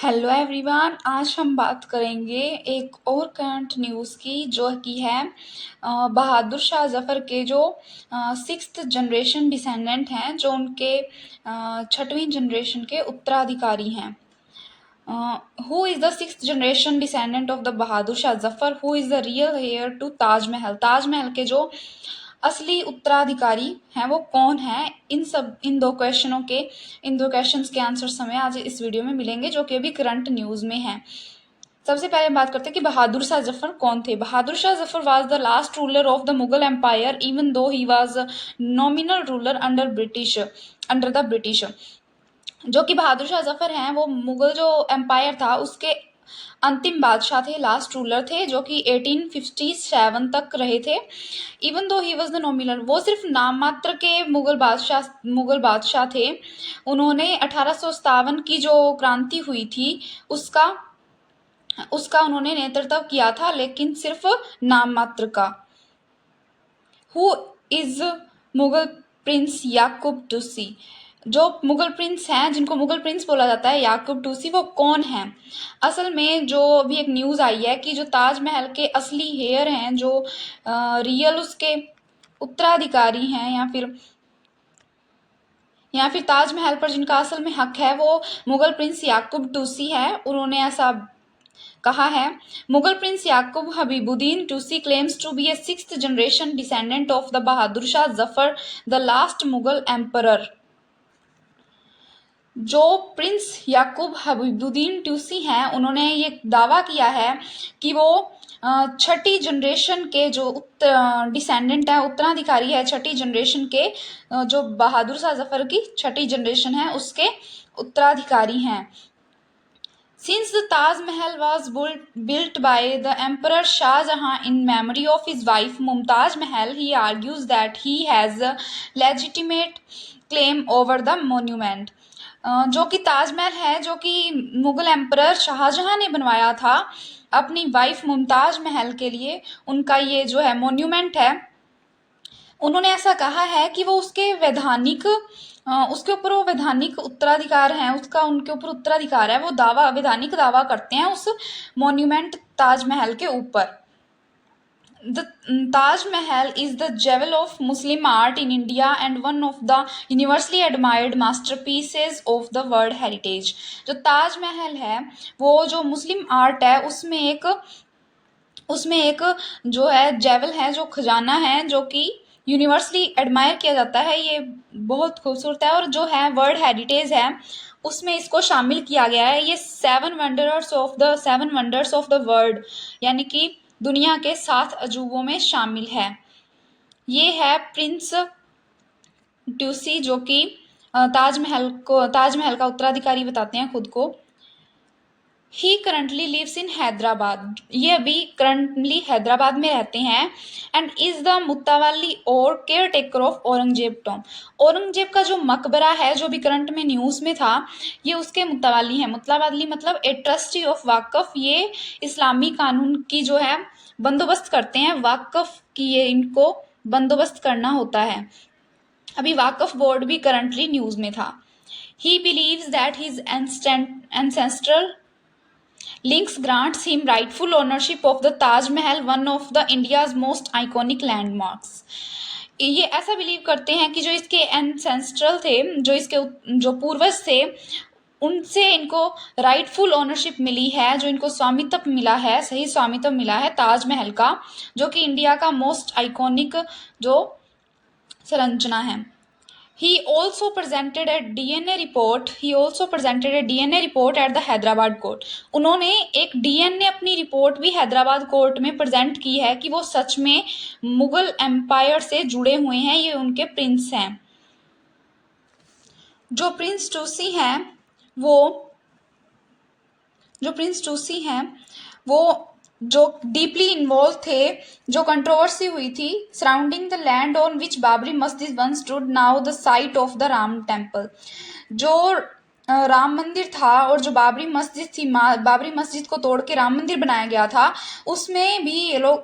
Hello everyone, आज हम बात करेंगे एक और करंट न्यूज़ की जो कि है बहादुर शाह जफ़र के जो सिक्स्थ जनरेशन डिसेंडेंट हैं, जो उनके छठवीं जनरेशन के उत्तराधिकारी हैं। Who is the sixth generation descendant of the Bahadur Shah Zafar, who is the real heir to Taj Mahal. Taj Mahal के जो असली उत्तराधिकारी हैं वो कौन है? इन दो क्वेश्चंस के आंसर्स हमें आज इस वीडियो में मिलेंगे, जो कि अभी करंट न्यूज़ में हैं। सबसे पहले बात करते हैं कि बहादुर शाह जफर कौन थे। Bahadur Shah Zafar was the last ruler of the Mughal empire, even though he was nominal ruler under the British. जो कि बहादुर शाह जफर हैं वो मुगल जो एम्पायर था उसके अंतिम बादशाह थे, लास्ट रूलर थे, जो कि 1857 तक रहे थे। Even though he was the nominal, वो सिर्फ नाम मात्र के मुगल बादशाह थे। उन्होंने 1857 की जो क्रांति हुई थी उसका उसका उन्होंने नेतृत्व किया था, लेकिन सिर्फ नाम मात्र का। हु इज मुगल प्रिंस याकूब टूसी। जो मुगल प्रिंस हैं, जिनको मुगल प्रिंस बोला जाता है, याकूब टूसी, वो कौन है? असल में जो अभी एक न्यूज़ आई है कि जो ताजमहल के असली हेयर हैं, जो रियल उसके उत्तराधिकारी हैं, या फिर ताजमहल पर जिनका असल में हक है, वो मुगल प्रिंस याकूब टूसी है। उन्होंने ऐसा कहा है। Mughal prince Yakub Habibuddin Tucy claims to be a sixth generation descendant of the Bahadur Shah Zafar, the last Mughal emperor. जो प्रिंस याकूब हबीबुद्दीन टूसी हैं, उन्होंने ये दावा किया है कि वो छठी जनरेशन के जो डिसेंडेंट है, उत्तराधिकारी है छठी जनरेशन के, जो बहादुर शाह जफर की छठी जनरेशन है उसके उत्तराधिकारी हैं। Since the Taj Mahal was built by the Emperor Shah Jahan in memory of his wife Mumtaz Mahal, he argues that he has a legitimate claim over the monument. जो कि ताजमहल है, जो कि मुगल एम्परर शाहजहां ने बनवाया था अपनी वाइफ मुमताज महल के लिए, उनका ये जो है मोन्यूमेंट है, उन्होंने ऐसा कहा है कि वो उसके ऊपर वो वैधानिक उत्तराधिकार हैं, उसका उनके ऊपर उत्तराधिकार है, वो वैधानिक दावा करते हैं उस मॉन्यूमेंट ताजमहल के ऊपर। The Taj Mahal is the jewel of Muslim art in India and one of the universally admired masterpieces of the World Heritage. जो ताज महल है वो जो मुस्लिम आर्ट है उसमें एक जो है जेवल है, जो खजाना है, जो कि यूनिवर्सली एडमायर किया जाता है। ये बहुत खूबसूरत है और जो है वर्ल्ड हेरिटेज है उसमें इसको शामिल किया गया है। ये seven wonders of the world, यानी कि दुनिया के 7 अजूबों में शामिल है। ये है प्रिंस ट्यूसी, जो कि ताजमहल का उत्तराधिकारी बताते हैं खुद को। ही करंटली लिव्स इन हैदराबाद, ये अभी करंटली हैदराबाद में रहते हैं। एंड इज द मुत्तावाली और care taker of Aurangzeb Tom. Aurangzeb का जो मकबरा है, जो भी करंट में न्यूज़ में था, ये उसके मुत्तावाली है। मुत्तावाली मतलब ए ट्रस्टी ऑफ वाकफ। ये इस्लामी कानून की जो है बंदोबस्त करते हैं, वाकफ की ये इनको बंदोबस्त करना होता है। अभी वाकफ बोर्ड भी करंटली न्यूज़ में था। He believes that his ancestral links grants him rightful ownership of the Taj Mahal, one of the India's most iconic landmarks. ये ऐसा बिलीव करते हैं कि जो इसके एंसेस्ट्रल थे, जो पूर्वज थे, उनसे इनको राइटफुल ओनरशिप मिली है, जो इनको स्वामित्व मिला है, सही स्वामित्व मिला है ताजमहल का, जो कि इंडिया का मोस्ट आइकॉनिक जो संरचना है। He also presented a DNA report at the Hyderabad court. उन्होंने एक DNA अपनी रिपोर्ट भी हैदराबाद कोर्ट में प्रेजेंट की है कि वो सच में मुगल एम्पायर से जुड़े हुए हैं, ये उनके प्रिंस हैं। जो प्रिंस टूसी हैं वो जो डीपली इन्वॉल्व थे, जो कंट्रोवर्सी हुई थी surrounding the land on which Babri Masjid once stood, now the site of the Ram temple. जो राम मंदिर था और जो बाबरी मस्जिद थी, बाबरी मस्जिद को तोड़ के राम मंदिर बनाया गया था, उसमें भी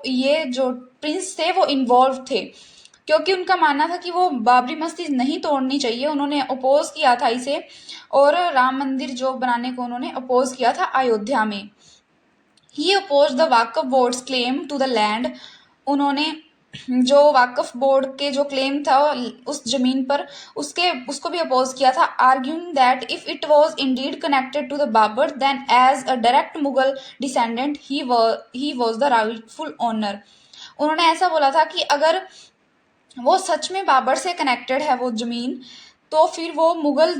ये जो प्रिंस थे वो इन्वॉल्व थे। क्योंकि उनका मानना था कि वो बाबरी मस्जिद नहीं तोड़नी चाहिए, उन्होंने अपोज किया था इसे, और राम मंदिर जो बनाने को उन्होंने अपोज किया था अयोध्या में। He oppose the Waqf board's claim to the land, उन्होंने जो वाकफ बोर्ड के जो क्लेम था उस जमीन पर उसको भी अपोज किया था, arguing that if it was indeed connected to the Babur then as a direct Mughal descendant he was the rightful owner. उन्होंने ऐसा बोला था कि अगर वो सच में बाबर से कनेक्टेड है वो जमीन, तो फिर वो मुगल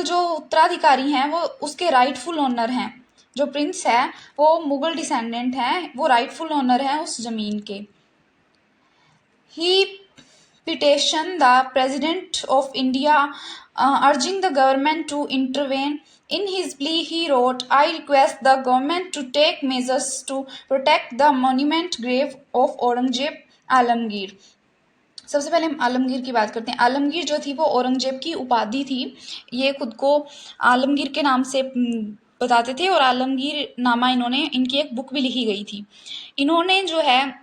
जो उत्तराधिकारी हैं वो उसके राइटफुल ओनर हैं। जो प्रिंस है वो मुगल डिसेंडेंट हैं, वो राइटफुल ओनर हैं उस जमीन के। He petitioned the President of India, urging the government to intervene. In his plea, he wrote, I request the government to take measures to protect the monument grave of Aurangzeb Alamgir. सबसे पहले हम आलमगीर की बात करते हैं। आलमगीर जो थी वो औरंगजेब की उपाधि थी, ये खुद को आलमगीर के नाम से बताते थे, और आलमगीर नामा इन्होंने इनकी एक बुक भी लिखी गई थी। इन्होंने जो है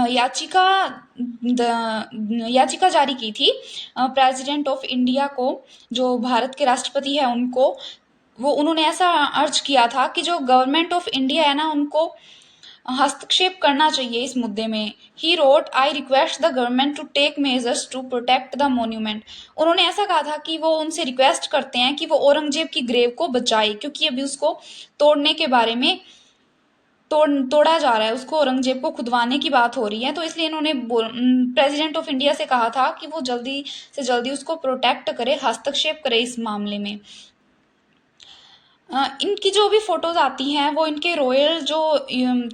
याचिका जारी की थी प्रेसिडेंट ऑफ इंडिया को, जो भारत के राष्ट्रपति है उनको। वो उन्होंने ऐसा अर्ज किया था कि जो गवर्नमेंट ऑफ इंडिया है ना, उनको हस्तक्षेप करना चाहिए इस मुद्दे में। He wrote, I request the government to take measures to protect the monument. उन्होंने ऐसा कहा था कि वो उनसे रिक्वेस्ट करते हैं कि वो औरंगजेब की ग्रेव को बचाए, क्योंकि अभी उसको तोड़ने के बारे में तोड़ा जा रहा है, उसको औरंगजेब को खुदवाने की बात हो रही है। तो इसलिए इन्होंने प्रेसिडेंट ऑफ इंडिया से कहा था कि वो जल्दी से जल्दी उसको प्रोटेक्ट करे, हस्तक्षेप करे इस मामले में। इनकी जो भी फोटोज आती हैं वो इनके रॉयल जो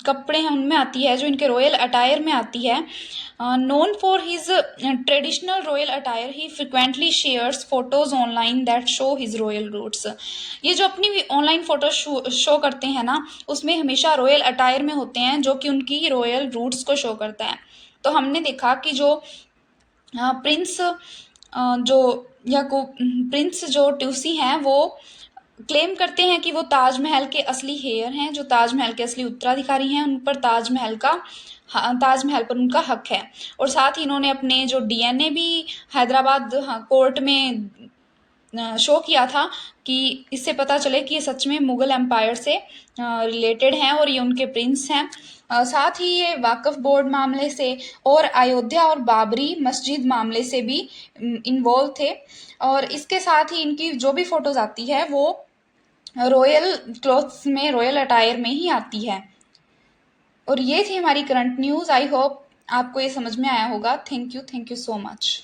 कपड़े हैं उनमें आती है, जो इनके रॉयल अटायर में आती है। Known for his traditional royal attire, he frequently shares photos online that show his royal roots. ये जो अपनी ऑनलाइन फोटो शो करते हैं ना, उसमें हमेशा रॉयल अटायर में होते हैं, जो कि उनकी रॉयल रूट्स को शो करता है। तो हमने देखा कि जो प्रिंस प्रिंस जो ट्यूसी हैं वो क्लेम करते हैं कि वो ताजमहल के असली हेयर हैं, जो ताजमहल के असली उत्तराधिकारी हैं, उन पर ताजमहल पर उनका हक है। और साथ ही इन्होंने अपने जो डीएनए भी हैदराबाद कोर्ट में शो किया था, कि इससे पता चले कि ये सच में मुगल एम्पायर से रिलेटेड हैं और ये उनके प्रिंस हैं। साथ ही ये वाकफ बोर्ड मामले से और अयोध्या और बाबरी मस्जिद मामले से भी इन्वॉल्व थे। और इसके साथ ही इनकी जो भी फोटोज आती है वो रॉयल क्लॉथ्स में, रॉयल अटायर में ही आती है। और ये थी हमारी करंट न्यूज़। आई होप आपको ये समझ में आया होगा। Thank you so much.